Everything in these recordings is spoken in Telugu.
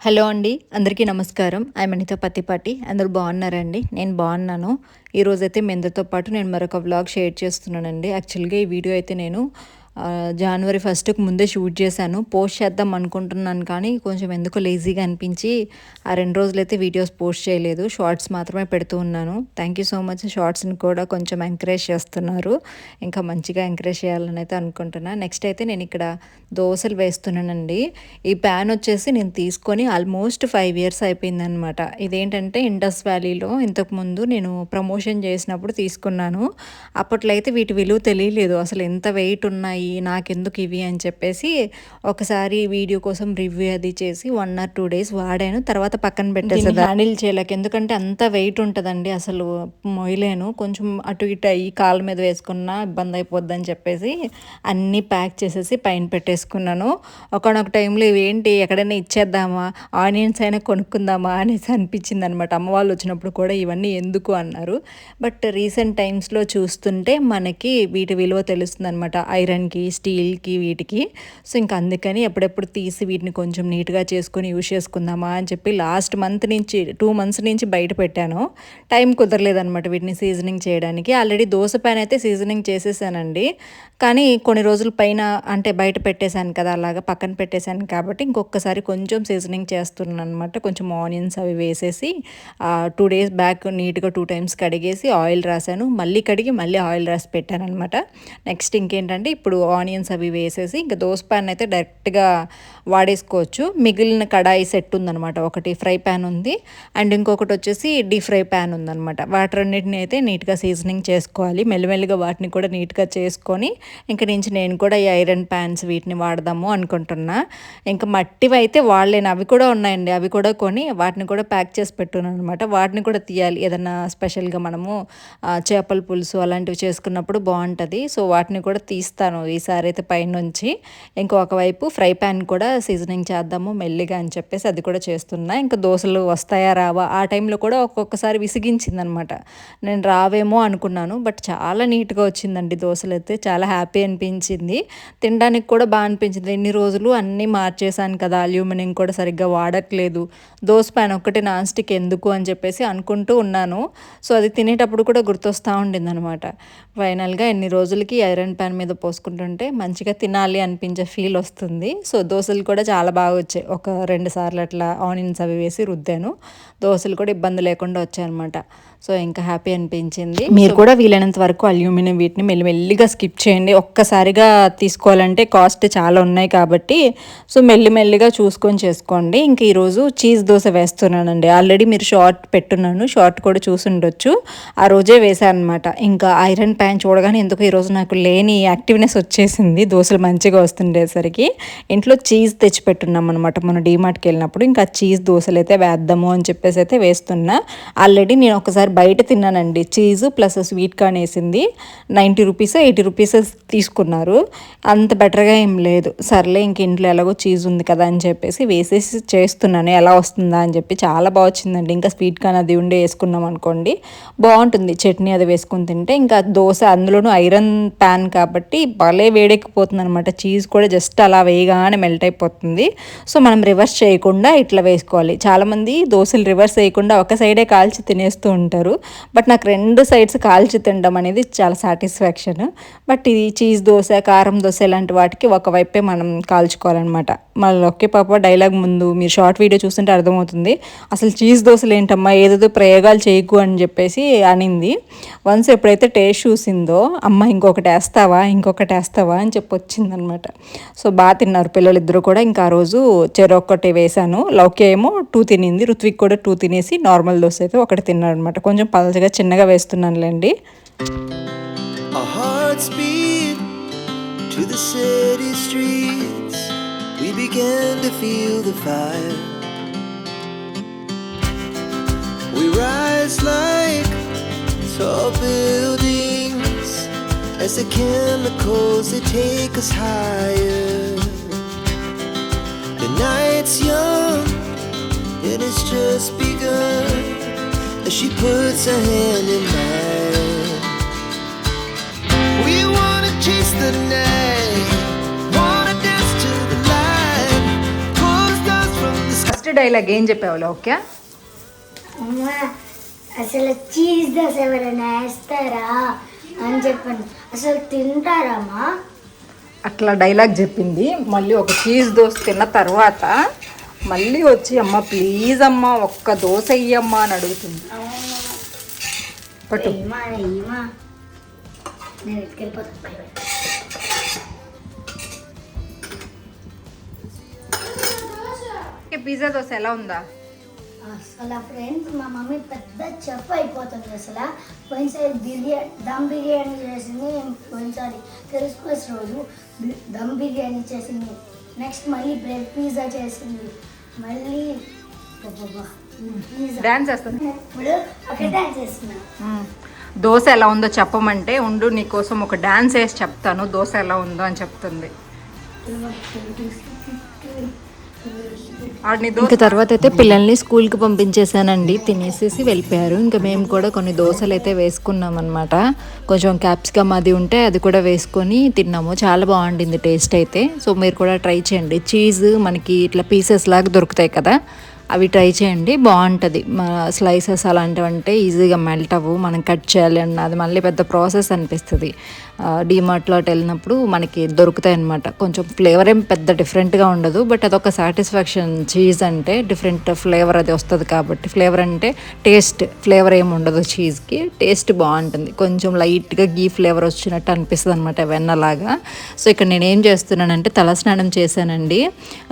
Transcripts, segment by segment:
హలో అండి. అందరికీ నమస్కారం. ఐయామ్ అనిత పత్తిపాటి. అందరూ బాగున్నారండి? నేను బాగున్నాను. ఈరోజైతే మీ అందరితో పాటు నేను మరొక వ్లాగ్ షేర్ చేస్తున్నానండి. యాక్చువల్‌గా ఈ వీడియో అయితే నేను జనవరి 1కి ముందే షూట్ చేశాను. పోస్ట్ చేద్దాం అనుకుంటున్నాను కానీ కొంచెం ఎందుకో లేజీగా అనిపించి ఆ 2 రోజులైతే వీడియోస్ పోస్ట్ చేయలేదు. షార్ట్స్ మాత్రమే పెడుతూ ఉన్నాను. Thank you so much. షార్ట్స్‌ని కూడా కొంచెం ఎంకరేజ్ చేస్తున్నారు. ఇంకా మంచిగా ఎంకరేజ్ చేయాలని అయితే అనుకుంటున్నా. నెక్స్ట్ అయితే నేను ఇక్కడ దోసలు వేస్తున్నానండి. ఈ ప్యాన్ వచ్చేసి నేను తీసుకొని ఆల్మోస్ట్ 5 ఇయర్స్ అయిపోయిందనమాట. ఇదేంటంటే ఇండస్ వ్యాలీలో ఇంతకుముందు నేను ప్రమోషన్ చేసినప్పుడు తీసుకున్నాను. అప్పట్లో అయితే వీటి విలువ తెలియలేదు. అసలు ఎంత వెయిట్ ఉన్నాయి, నాకెందుకు ఇవి అని చెప్పేసి ఒకసారి వీడియో కోసం రివ్యూ అది చేసి 1 ఆర్ 2 డేస్ వాడాను. తర్వాత పక్కన పెట్టేసాను. హ్యాండిల్ చేయలేక, ఎందుకంటే అంత వెయిట్ ఉంటుందండి, అసలు మొయ్యలేను. కొంచెం అటు ఇటు అయ్యి కాళ్ళ మీద వేసుకున్నా ఇబ్బంది అయిపోద్దని చెప్పేసి అన్నీ ప్యాక్ చేసేసి పైన పెట్టేసుకున్నాను. ఒకానొక టైంలో ఇవేంటి ఎక్కడైనా ఇచ్చేద్దామా, ఆనియన్స్ అయినా కొనుక్కుందామా అనేసి అనిపించింది అనమాట. అమ్మ వాళ్ళు వచ్చినప్పుడు కూడా ఇవన్నీ ఎందుకు అన్నారు. బట్ రీసెంట్ టైమ్స్లో చూస్తుంటే మనకి వీటి విలువ తెలుస్తుంది అనమాట. ఐరన్కి, స్టీల్కి, వీటికి. సో ఇంకా అందుకని ఎప్పుడెప్పుడు తీసి వీటిని కొంచెం నీట్గా చేసుకొని యూజ్ చేసుకుందామా అని చెప్పి లాస్ట్ మంత్ నుంచి 2 మంత్స్ నుంచి బయట పెట్టాను. టైం కుదరలేదనమాట వీటిని సీజనింగ్ చేయడానికి. ఆల్రెడీ దోశ ప్యాన్ అయితే సీజనింగ్ చేసేసానండి. కానీ కొన్ని రోజుల పైన అంటే బయట పెట్టేశాను కదా, అలాగా పక్కన పెట్టేశాను కాబట్టి ఇంకొకసారి కొంచెం సీజనింగ్ చేస్తున్నాను అనమాట. కొంచెం ఆనియన్స్ అవి వేసేసి 2 డేస్ బ్యాక్ నీట్గా 2 టైమ్స్ కడిగేసి ఆయిల్ రాశాను. మళ్ళీ కడిగి మళ్ళీ ఆయిల్ రాసి పెట్టాను అనమాట. నెక్స్ట్ ఇంకేంటంటే ఇప్పుడు ఆనియన్స్ అవి వేసేసి ఇంకా దోశ ప్యాన్ అయితే డైరెక్ట్గా వాడేసుకోవచ్చు. మిగిలిన కడాయి సెట్ ఉందనమాట. ఒకటి ఫ్రై ప్యాన్ ఉంది అండ్ ఇంకొకటి వచ్చేసి డీప్ ఫ్రై ప్యాన్ ఉందనమాట. వాటన్నిటిని అయితే నీట్గా సీజనింగ్ చేసుకోవాలి. మెల్లిమెల్లిగా వాటిని కూడా నీట్గా చేసుకొని ఇంక నుంచి నేను కూడా ఈ ఐరన్ ప్యాన్స్ వీటిని వాడదాము అనుకుంటున్నా. ఇంకా మట్టివి అయితే వాడలేను, అవి కూడా ఉన్నాయండి. అవి కూడా కొని వాటిని కూడా ప్యాక్ చేసి పెట్టున్నాను అనమాట. వాటిని కూడా తీయాలి, ఏదన్నా స్పెషల్గా మనము చేపల పులుసు అలాంటివి చేసుకున్నప్పుడు బాగుంటుంది. సో వాటిని కూడా తీస్తాను ఈసారి అయితే పైనుంచి. ఇంకొక వైపు ఫ్రై ప్యాన్ కూడా సీజనింగ్ చేద్దాము మెల్లిగా అని చెప్పేసి అది కూడా చేస్తున్నా. ఇంకా దోశలు వస్తాయా రావా ఆ టైంలో కూడా ఒక్కొక్కసారి విసిగించింది అనమాట. నేను రావేమో అనుకున్నాను, బట్ చాలా నీట్గా వచ్చిందండి దోశలు అయితే. చాలా హ్యాపీ అనిపించింది, తినడానికి కూడా బాగా అనిపించింది. ఎన్ని రోజులు అన్నీ మార్చేసాను కదా, అల్యూమినియం కూడా సరిగ్గా వాడట్లేదు, దోశ ప్యాన్ ఒక్కటి నాన్ స్టిక్ ఎందుకు అని చెప్పేసి అనుకుంటూ ఉన్నాను. సో అది తినేటప్పుడు కూడా గుర్తొస్తూ ఉండింది అనమాట. ఫైనల్గా ఎన్ని రోజులకి ఐరన్ ప్యాన్ మీద పోసుకుంటుంటే మంచిగా తినాలి అనిపించే ఫీల్ వస్తుంది. సో దోశలు కూడా చాలా బాగా వచ్చాయి. ఒక 2 సార్లు అట్లా ఆనియన్స్ అవి వేసి రుద్దాను. దోశలు కూడా ఇబ్బంది లేకుండా వచ్చాయన్నమాట. సో ఇంకా హ్యాపీ అనిపించింది. మీరు కూడా వీలైనంత వరకు అల్యూమినియం వీటిని మెల్లిమెల్లిగా స్కిప్ చేయండి. ఒక్కసారిగా తీసుకోవాలంటే కాస్ట్ చాలా ఉన్నాయి కాబట్టి సో మెల్లిమెల్లిగా చూసుకొని చేసుకోండి. ఇంక ఈరోజు చీజ్ దోశ వేస్తున్నానండి. ఆల్రెడీ మీరు షార్ట్ పెట్టున్నాను, షార్ట్ కూడా చూసి ఉండొచ్చు. ఆ రోజే వేసాను అనమాట. ఇంకా ఐరన్ ప్యాన్ చూడగానే ఎందుకు ఈరోజు నాకు లేని యాక్టివ్నెస్ వచ్చేసింది. దోశలు మంచిగా వస్తుండేసరికి ఇంట్లో చీజ్ తెచ్చిపెట్టున్నాం అనమాట మనం డీమార్ట్కి వెళ్ళినప్పుడు. ఇంకా చీజ్ దోశలు అయితే వేద్దాము అని చెప్పేసి అయితే వేస్తున్నా. ఆల్రెడీ నేను ఒకసారి బయట తిన్నానండి. చీజు ప్లస్ స్వీట్ కార్న్ వేసింది 90 రూపీస్ 80 రూపీస్ తీసుకున్నారు. అంత బెటర్గా ఏం లేదు. సర్లే ఇంక ఇంట్లో ఎలాగో చీజ్ ఉంది కదా అని చెప్పేసి వేసేసి చేస్తున్నాను, ఎలా వస్తుందా అని చెప్పి. చాలా బాగా వచ్చిందండి. ఇంకా స్వీట్ కార్న్ అది ఉండే వేసుకున్నాం అనుకోండి బాగుంటుంది, చట్నీ అది వేసుకుని తింటే. ఇంకా దోశ అందులోనూ ఐరన్ ప్యాన్ కాబట్టి భలే వేడెక్కిపోతుంది అనమాట. చీజ్ కూడా జస్ట్ అలా వేయగానే మెల్ట్ అయిపోతుంది. సో మనం రివర్స్ చేయకుండా ఇట్లా వేసుకోవాలి. చాలామంది దోశలు రివర్స్ వేయకుండా ఒక సైడే కాల్చి తినేస్తూ ఉంటారు. బట్ నాకు 2 సైడ్స్ కాల్చి తినడం అనేది చాలా సాటిస్ఫాక్షన్. బట్ ఇది చీజ్ దోశ, కారం దోశ ఇలాంటి వాటికి ఒకవైపే మనం కాల్చుకోవాలన్నమాట. మళ్ళీ ఒకే పాప డైలాగ్ ముందు మీరు షార్ట్ వీడియో చూస్తుంటే అర్థమవుతుంది, అసలు చీజ్ దోశలు ఏంటమ్మా ఏదేదో ప్రయోగాలు చేయకు అని చెప్పేసి అనింది. వన్స్ ఎప్పుడైతే టేస్ట్ చూసిందో అమ్మ ఇంకొకటి వేస్తావా అని చెప్పి వచ్చిందనమాట. సో బాగా తిన్నారు పిల్లలిద్దరూ కూడా. ఇంకా ఆ రోజు చెరొక్కటి వేశాను. లౌక్య ఏమో 2 తినింది, రుత్విక్ కూడా 2 తినేసి నార్మల్ దోశ అయితే ఒకటి తిన్నాడు అనమాట. కొంచెం పలచగా చిన్నగా వేస్తున్నానులేండి. Our hearts beat to the city streets. We began to feel the fire. We rise like tall buildings as the chemicals they take us higher. The night's young and it's just begun as she puts her hand in mine. We wanna chase the night, wanna dance to the light, pull stars from the sky. Dialogue ఏం చెప్పావు ఓకే? అమ్మా అసలు చీజ్ దోశ ఎవరైనా వేస్తారా అని చెప్పాను. అసలు తింటారమ్మా? అట్లా డైలాగ్ చెప్పింది. మళ్ళీ ఒక చీజ్ దోశ తిన్న తర్వాత మళ్ళీ వచ్చి అమ్మ ప్లీజ్ అమ్మ ఒక్క దోశ ఇయ్యమ్మా అని అడుగుతుంది. పట్టు. నేను ఎత్తుకెళ్ళిపోతాను. పిజ్జా దోశ ఎలా ఉందా? అసలు ఫ్రెండ్స్ మా మమ్మీ పెద్ద చెఫ్ అయిపోతుంది. అసలు పోయినసారి దమ్ బిర్యానీ చేసింది, పోయినసారి క్రిస్మస్ రోజు దమ్ బిర్యానీ చేసింది, నెక్స్ట్ మళ్ళీ బ్రెడ్ పిజ్జా చేసింది, మళ్ళీ డాన్స్ చేస్తుంది. ఇప్పుడు ఒక డాన్స్ చేస్తున్నా. దోశ ఎలా ఉందో చెప్పమంటే ఉండు నీకోసం ఒక డాన్స్ వేసి చెప్తాను దోశ ఎలా ఉందో అని చెప్తుంది. ఇంకా తర్వాత అయితే పిల్లల్ని స్కూల్కి పంపించేసానండి. తినేసేసి వెళ్ళిపోయారు. ఇంకా మేము కూడా కొన్ని దోశలు అయితే వేసుకున్నాం అనమాట. కొంచెం క్యాప్సికమ్ అది ఉంటే అది కూడా వేసుకొని తిన్నాము. చాలా బాగుండింది టేస్ట్ అయితే. సో మీరు కూడా ట్రై చేయండి. చీజ్ మనకి ఇట్లా పీసెస్ లాగా దొరుకుతాయి కదా, అవి ట్రై చేయండి, బాగుంటుంది. స్లైసెస్ అలాంటివి అంటే ఈజీగా మెల్ట్ అవ్వు, మనం కట్ చేయాలి అన్న అది మళ్ళీ పెద్ద ప్రాసెస్ అనిపిస్తుంది. డీమార్ట్లో అటు వెళ్ళినప్పుడు మనకి దొరుకుతాయి అన్నమాట. కొంచెం ఫ్లేవర్ ఏం పెద్ద డిఫరెంట్గా ఉండదు, బట్ అదొక సాటిస్ఫాక్షన్. చీజ్ అంటే డిఫరెంట్ ఫ్లేవర్ అది వస్తుంది కాబట్టి, ఫ్లేవర్ అంటే టేస్ట్, ఫ్లేవర్ ఏమి ఉండదు చీజ్కి, టేస్ట్ బాగుంటుంది. కొంచెం లైట్గా గీ ఫ్లేవర్ వచ్చినట్టు అనిపిస్తుంది అనమాట, వెన్నలాగా. సో ఇక్కడ నేను ఏం చేస్తున్నానంటే తలస్నానం చేశానండి.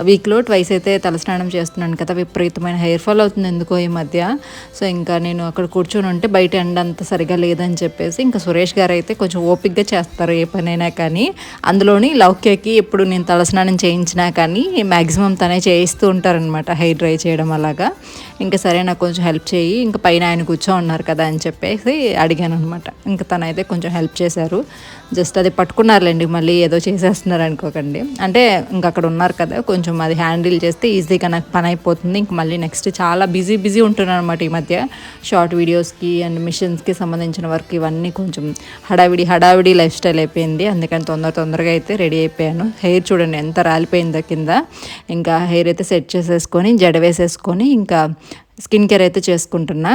వీక్లో ట్వైస్ అయితే తలస్నానం చేస్తున్నాను కదా, విపరీతమైన హెయిర్ ఫాల్ అవుతుంది ఎందుకో ఈ మధ్య. సో ఇంకా నేను అక్కడ కూర్చొని ఉంటే బయట ఎండ అంత సరిగా లేదని చెప్పేసి ఇంకా సురేష్ గారు అయితే కొంచెం ఓపిక్గా చేస్తారు ఏ పనైనా కానీ. అందులోని లౌక్యకి ఎప్పుడు నేను తలస్నానం చేయించినా కానీ మ్యాక్సిమం తనే చేయిస్తూ ఉంటారనమాట, హెయిర్ డ్రై చేయడం అలాగా. ఇంకా సరే నాకు కొంచెం హెల్ప్ చేయి, ఇంకా పైన ఆయన కూర్చో ఉన్నారు కదా అని చెప్పేసి అడిగాను అనమాట. ఇంకా తనైతే కొంచెం హెల్ప్ చేశారు. జస్ట్ అది పట్టుకున్నారులేండి, మళ్ళీ ఏదో చేసేస్తున్నారు అనుకోకండి. అంటే ఇంకా అక్కడ ఉన్నారు కదా, కొంచెం అది హ్యాండిల్ చేస్తే ఈజీగా నాకు పని అయిపోతుంది. ఇంక మళ్ళీ నెక్స్ట్ చాలా బిజీ ఉంటున్నాను అనమాట ఈ మధ్య. షార్ట్ వీడియోస్కి అండ్ మిషన్స్కి సంబంధించిన వర్క్ ఇవన్నీ కొంచెం హడావిడి లైఫ్ స్టైల్ అయిపోయింది. అందుకని తొందరగా అయితే రెడీ అయిపోయాను. హెయిర్ చూడండి ఎంత రాలిపోయిందో కింద. ఇంకా హెయిర్ అయితే సెట్ చేసేసుకొని జడ వేసేసుకొని ఇంకా స్కిన్ కేర్ అయితే చేసుకుంటున్నా.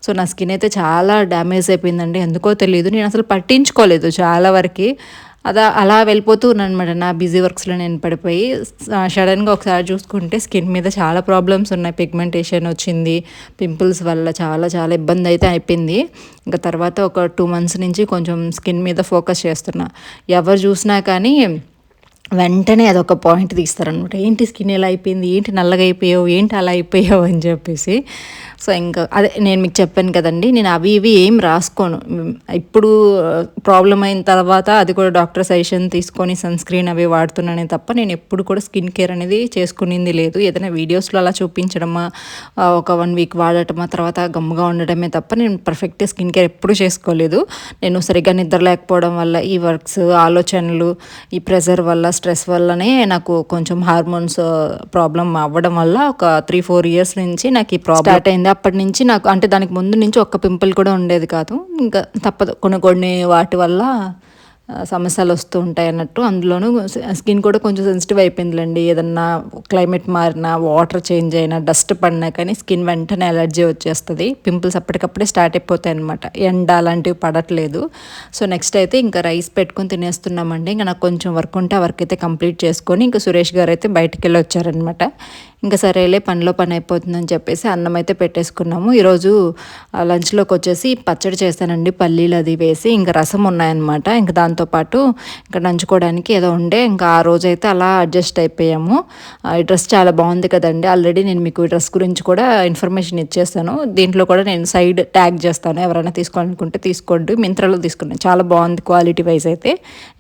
సో నా స్కిన్ అయితే చాలా డ్యామేజ్ అయిపోయిందండి, ఎందుకో తెలియదు. నేను అసలు పట్టించుకోలేదు చాలా వరకు, అలా వెళ్ళిపోతూ ఉన్నాను అనమాట నా బిజీ వర్క్స్లో నేను పడిపోయి. సడన్గా ఒకసారి చూసుకుంటే స్కిన్ మీద చాలా ప్రాబ్లమ్స్ ఉన్నాయి. పిగ్మెంటేషన్ వచ్చింది, పింపుల్స్ వల్ల చాలా ఇబ్బంది అయితే అయిపోయింది. ఇంకా తర్వాత ఒక 2 months నుంచి కొంచెం స్కిన్ మీద ఫోకస్ చేస్తున్నా. ఎవరు చూసినా కానీ వెంటనే అదొక పాయింట్ తీస్తారనమాట, ఏంటి స్కిన్ ఎలా అయిపోయింది, ఏంటి నల్లగా అయిపోయావు, ఏంటి అలా అయిపోయావు అని చెప్పేసి. సో ఇంకా అదే నేను మీకు చెప్పాను కదండి, నేను అవి ఇవి ఏం రాసుకోను. ఇప్పుడు ప్రాబ్లం అయిన తర్వాత అది కూడా డాక్టర్ సజెషన్ తీసుకొని సన్ స్క్రీన్ అవి వాడుతున్నానే తప్ప నేను ఎప్పుడు కూడా స్కిన్ కేర్ అనేది చేసుకునింది లేదు. ఏదైనా వీడియోస్లో అలా చూపించడమా, ఒక 1 week వాడటమా, తర్వాత గమ్ముగా ఉండడమే తప్ప నేను పర్ఫెక్ట్ స్కిన్ కేర్ ఎప్పుడూ చేసుకోలేదు. నేను సరిగ్గా నిద్ర లేకపోవడం వల్ల, ఈ వర్క్స్, ఆలోచనలు, ఈ ప్రెజర్ వల్ల, స్ట్రెస్ వల్లనే నాకు కొంచెం హార్మోన్స్ ప్రాబ్లం అవ్వడం వల్ల ఒక 3-4 years నుంచి నాకు ఈ ప్రాబ్లం స్టార్ట్ అయింది. అప్పటి నుంచి నాకు, అంటే దానికి ముందు నుంచి ఒక్క పింపుల్ కూడా ఉండేది కాదు. ఇంకా తప్పదు, కొన్ని వాటి వల్ల సమస్యలు వస్తూ ఉంటాయి అన్నట్టు. అందులోనూ స్కిన్ కూడా కొంచెం సెన్సిటివ్ అయిపోయిందిలేండి. ఏదన్నా క్లైమేట్ మారినా, వాటర్ చేంజ్ అయినా, డస్ట్ పడినా కానీ స్కిన్ వెంటనే అలర్జీ వచ్చేస్తుంది. పింపుల్స్ అప్పటికప్పుడే స్టార్ట్ అయిపోతాయి అనమాట, ఎండ అలాంటివి పడట్లేదు. సో నెక్స్ట్ అయితే ఇంకా రైస్ పెట్టుకొని తినేస్తున్నామండి. ఇంకా నాకు కొంచెం వర్క్ ఉంటే ఆ వర్క్ అయితే కంప్లీట్ చేసుకొని ఇంకా సురేష్ గారు అయితే బయటికి వెళ్ళి వచ్చారనమాట. ఇంకా సరేలే పనిలో పని అయిపోతుందని చెప్పేసి అన్నం అయితే పెట్టేసుకున్నాము. ఈరోజు లంచ్లోకి వచ్చేసి పచ్చడి చేస్తానండి, పల్లీలు అది వేసి. ఇంకా రసం ఉన్నాయన్నమాట. ఇంకా దాంతోపాటు ఇంకా నంచుకోవడానికి ఏదో ఉండే, ఇంకా ఆ రోజైతే అలా అడ్జస్ట్ అయిపోయాము. ఈ డ్రెస్ చాలా బాగుంది కదండి. ఆల్రెడీ నేను మీకు ఈ డ్రెస్ గురించి కూడా ఇన్ఫర్మేషన్ ఇచ్చేస్తాను. దీంట్లో కూడా నేను సైడ్ ట్యాగ్ చేస్తాను, ఎవరైనా తీసుకోవాలనుకుంటే తీసుకోండి. మింత్రాలో తీసుకున్నాను, చాలా బాగుంది క్వాలిటీ వైజ్ అయితే.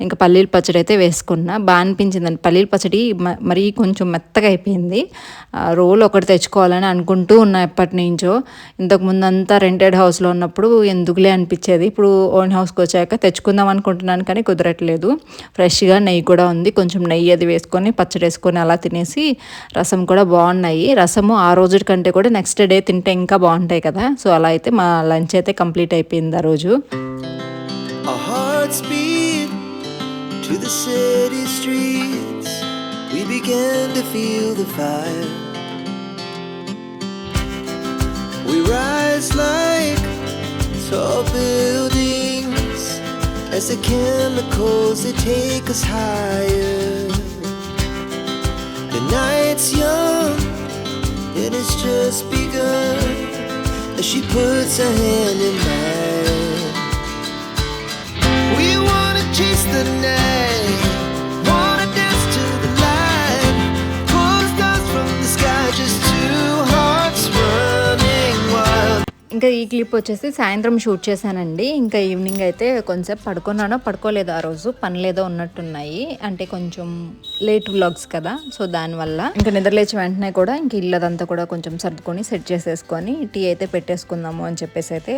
ఇంకా పల్లీల పచ్చడి అయితే వేసుకున్నా, బాగా అనిపించిందండి. పల్లీల పచ్చడి మరీ కొంచెం మెత్తగా అయిపోయింది. రోల్ ఒకటి తెచ్చుకోవాలని అనుకుంటూ ఉన్నా ఎప్పటి నుంచో. ఇంతకుముందు అంతా రెంటెడ్ హౌస్లో ఉన్నప్పుడు ఎందుకులే అనిపించేది. ఇప్పుడు ఓన్ హౌస్కి వచ్చాక తెచ్చుకుందాం అనుకుంటున్నాను కానీ కుదరట్లేదు. ఫ్రెష్గా నెయ్యి కూడా ఉంది, కొంచెం నెయ్యి అది వేసుకొని పచ్చడి వేసుకొని అలా తినేసి, రసం కూడా బాగున్నాయి. రసము ఆ రోజు కంటే కూడా నెక్స్ట్ డే తింటే ఇంకా బాగుంటాయి కదా. సో అలా అయితే మా లంచ్ అయితే కంప్లీట్ అయిపోయింది ఆ రోజు. Our hearts beat to the city streets. We began to feel the fire. as the chemicals they take us higher. The night's young and it's just begun as she puts her hand in mine. We wanna chase the night, wanna dance to the light, pull the stars from the sky, just two hearts running wild. ఇంకా ఈ క్లిప్ వచ్చేసి సాయంత్రం షూట్ చేశానండి. ఇంకా ఈవినింగ్ అయితే కొంచెంసేపు పడుకున్నానో పడుకోలేదు, ఆ రోజు పనులేదో ఉన్నట్టున్నాయి, అంటే కొంచెం లేట్ వ్లాగ్స్ కదా, సో దానివల్ల ఇంకా నిద్రలేచి వెంటనే కూడా ఇంక ఇల్లదంతా కూడా కొంచెం సర్దుకొని సెట్ చేసేసుకొని టీ అయితే పెట్టేసుకుందాము అని చెప్పేసి అయితే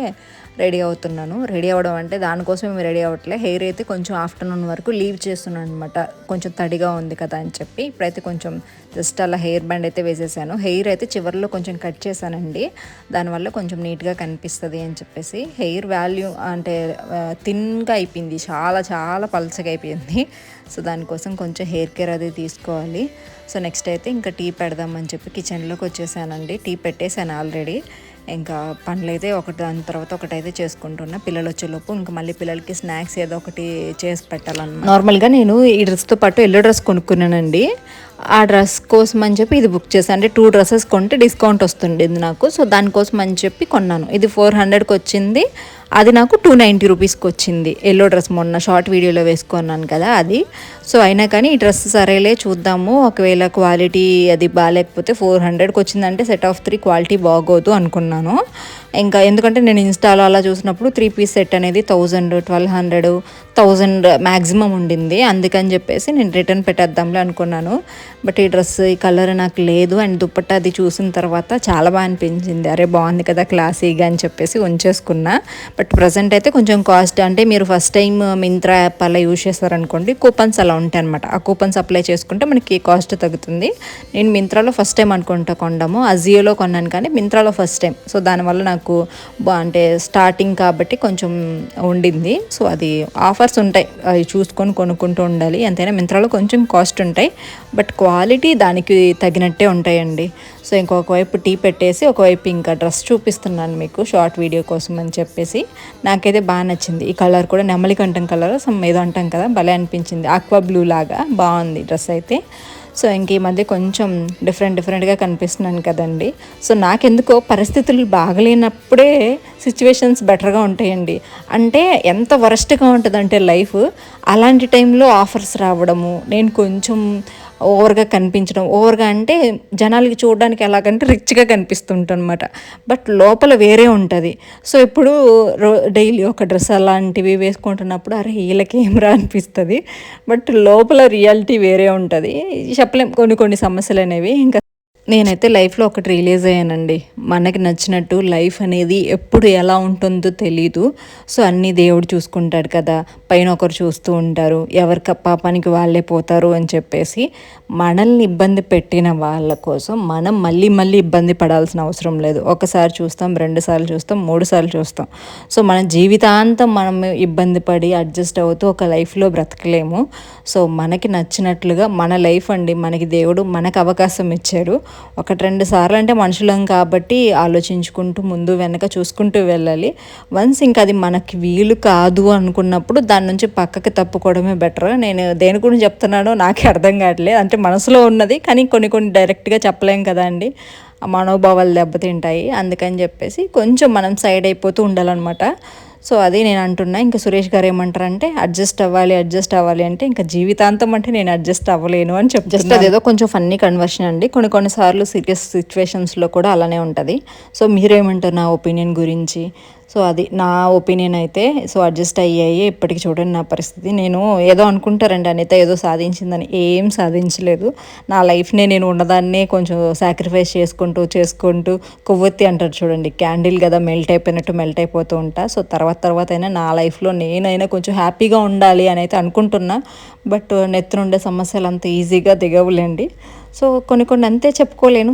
రెడీ అవుతున్నాను. రెడీ అవ్వడం అంటే దానికోసం ఏమి రెడీ అవ్వట్లే, హెయిర్ అయితే కొంచెం ఆఫ్టర్నూన్ వరకు లీవ్ చేస్తున్నాను అనమాట, కొంచెం తడిగా ఉంది కదా అని చెప్పి. ఇప్పుడైతే కొంచెం జస్ట్ అలా హెయిర్ బ్యాండ్ అయితే వేసేసాను. హెయిర్ అయితే చివరిలో కొంచెం కట్ చేశానండి, దానివల్ల కొంచెం నీట్గా కనిపిస్తుంది అని చెప్పేసి. హెయిర్ వాల్యూ అంటే థిన్గా అయిపోయింది, చాలా చాలా పల్చగా అయిపోయింది. సో దానికోసం కొంచెం హెయిర్ కేర్ అది తీసుకోవాలి. సో నెక్స్ట్ అయితే ఇంకా టీ పెడదామని చెప్పి కిచెన్లోకి వచ్చేసానండి. టీ పెట్టేశాను ఆల్రెడీ. ఇంకా పనులు అయితే ఒకటి దాని తర్వాత ఒకటైతే చేసుకుంటున్నా. పిల్లలు వచ్చేలోపు ఇంకా మళ్ళీ పిల్లలకి స్నాక్స్ ఏదో ఒకటి చేసి పెట్టాలన్నమాట. నార్మల్గా నేను ఈ డ్రెస్తో పాటు ఎల్లో డ్రెస్ కొనుక్కున్నానండి. ఆ డ్రెస్ కోసం అని చెప్పి ఇది బుక్ చేశాను. అంటే 2 డ్రెస్సెస్ కొంటే డిస్కౌంట్ వస్తుండేది నాకు, సో దానికోసం అని చెప్పి కొన్నాను. ఇది 400కి వచ్చింది, అది నాకు 290 రూపీస్కి వచ్చింది. ఎల్లో డ్రెస్ మొన్న షార్ట్ వీడియోలో వేసుకున్నాను కదా అది. సో అయినా కానీ ఈ డ్రెస్ సరేలే చూద్దాము, ఒకవేళ క్వాలిటీ అది బాగాలేకపోతే 400కి వచ్చిందంటే సెట్ ఆఫ్ 3 క్వాలిటీ బాగోదు అనుకున్నాను. ఇంకా ఎందుకంటే నేను ఇన్స్టాలో అలా చూసినప్పుడు 3 పీస్ సెట్ అనేది 1000, 1200, 1000 మ్యాక్సిమం ఉండింది. అందుకని చెప్పేసి నేను రిటర్న్ పెట్టేద్దాంలే అనుకున్నాను. బట్ ఈ డ్రెస్ ఈ కలర్ నాకు లేదు, అండ్ దుప్పట్టా అది చూసిన తర్వాత చాలా బాగా అనిపించింది. అరే బాగుంది కదా క్లాసీగా అని చెప్పేసి ఉంచేసుకున్నా. బట్ ప్రజెంట్ అయితే కొంచెం కాస్ట్, అంటే మీరు ఫస్ట్ టైం మింత్రా యాప్ అలా యూజ్ చేస్తారనుకోండి, కూపన్స్ అలా ఉంటాయి అనమాట. ఆ కూపన్స్ అప్లై చేసుకుంటే మనకి కాస్ట్ తగ్గుతుంది. నేను మింత్రాలో ఫస్ట్ టైం అనుకుంటా కొనడము, అజియోలో కొన్నాను కానీ మింత్రాలో ఫస్ట్ టైం. సో దానివల్ల నాకు అంటే స్టార్టింగ్ కాబట్టి కొంచెం ఉండింది. సో అది ఆఫర్స్ ఉంటాయి, అవి చూసుకొని కొనుక్కుంటూ ఉండాలి. ఎంతైనా మింత్రాలో కొంచెం కాస్ట్ ఉంటాయి, బట్ క్వాలిటీ దానికి తగినట్టే ఉంటాయండి. సో ఇంకొక వైపు టీ పెట్టేసి ఒకవైపు ఇంకా డ్రెస్ చూపిస్తున్నాను మీకు షార్ట్ వీడియో కోసం అని చెప్పేసి. నాకైతే బాగా నచ్చింది ఈ కలర్ కూడా, నెమలి కంఠం కలర్ సమ్ ఏదో అంటాం కదా, భలే అనిపించింది. ఆక్వా బ్లూ లాగా బాగుంది డ్రెస్ అయితే. సో ఇంక ఈ మధ్య కొంచెం డిఫరెంట్గా కనిపిస్తున్నాను కదండి. సో నాకెందుకో పరిస్థితులు బాగలేనప్పుడే సిచ్యువేషన్స్ బెటర్గా ఉంటాయండి. అంటే ఎంత వరస్ట్గా ఉంటుందంటే లైఫ్, అలాంటి టైంలో ఆఫర్స్ రావడము, నేను కొంచెం ఓవర్గా కనిపించడం, ఓవర్గా అంటే జనాలకి చూడడానికి ఎలాగంటే రిచ్గా కనిపిస్తుంటాను అనమాట, బట్ లోపల వేరే ఉంటుంది. సో ఇప్పుడు డైలీ ఒక డ్రెస్ అలాంటివి వేసుకుంటున్నప్పుడు అరే వీళ్ళకి ఏం రా అనిపిస్తుంది, బట్ లోపల రియాలిటీ వేరే ఉంటుంది. చెప్పలేం కొన్ని సమస్యలు అనేవి. ఇంకా నేనైతే లైఫ్లో ఒకటి రియలైజ్ అయ్యానండి, మనకి నచ్చినట్టు లైఫ్ అనేది ఎప్పుడు ఎలా ఉంటుందో తెలీదు. సో అన్నీ దేవుడు చూసుకుంటాడు కదా, పైన ఒకరు చూస్తూ ఉంటారు, ఎవరి పాపానికి వాళ్ళే పోతారు అని చెప్పేసి మనల్ని ఇబ్బంది పెట్టిన వాళ్ళ కోసం మనం మళ్ళీ ఇబ్బంది పడాల్సిన అవసరం లేదు. ఒకసారి చూస్తాం, 2 సార్లు చూస్తాం, 3 సార్లు చూస్తాం. సో మన జీవితాంతం మనం ఇబ్బంది పడి అడ్జస్ట్ అవుతూ ఒక లైఫ్లో బ్రతకలేము. సో మనకి నచ్చినట్లుగా మన లైఫ్ అండి, మనకి దేవుడు మనకు అవకాశం ఇచ్చాడు. 1-2 సార్లు అంటే మనుషులం కాబట్టి ఆలోచించుకుంటూ ముందు వెనక చూసుకుంటూ వెళ్ళాలి. వన్స్ ఇంకా అది మనకి వీలు కాదు అనుకున్నప్పుడు దాని నుంచి పక్కకి తప్పుకోవడమే బెటర్. నేను దేని గురించి చెప్తున్నానో నాకే అర్థం కావట్లేదు, అంటే మనసులో ఉన్నది కానీ కొన్ని డైరెక్ట్గా చెప్పలేం కదా అండి, మనోభావాలు దెబ్బతింటాయి. అందుకని చెప్పేసి కొంచెం మనం సైడ్ అయిపోతూ ఉండాలన్నమాట. సో అది నేను అంటున్నా. ఇంకా సురేష్ గారు ఏమంటారంటే అడ్జస్ట్ అవ్వాలి అంటే ఇంకా జీవితాంతం అంటే నేను అడ్జస్ట్ అవ్వలేను అని చెప్పి, జస్ట్ అదేదో కొంచెం ఫన్నీ కన్వర్షన్ అండి. కొన్నిసార్లు సీరియస్ సిచ్యువేషన్స్లో కూడా అలానే ఉంటుంది. సో మీరేమంటారు నా ఒపీనియన్ గురించి? సో అది నా ఒపీనియన్ అయితే. సో అడ్జస్ట్ అయ్యాయి ఇప్పటికి చూడండి నా పరిస్థితి. నేను ఏదో అనుకుంటారండి అనిత ఏదో సాధించిందని, ఏం సాధించలేదు. నా లైఫ్నే నేను ఉన్నదాన్నే కొంచెం సాక్రిఫైస్ చేసుకుంటూ కొవ్వొత్తి అంటారు చూడండి, క్యాండిల్ కదా, మెల్ట్ అయిపోతూ ఉంటా. సో తర్వాత అయినా నా లైఫ్లో నేనైనా కొంచెం హ్యాపీగా ఉండాలి అని అయితే అనుకుంటున్నా. బట్ నెత్తినుండే సమస్యలు అంత ఈజీగా దిగవులేండి. సో కొన్ని అంతే చెప్పుకోలేను.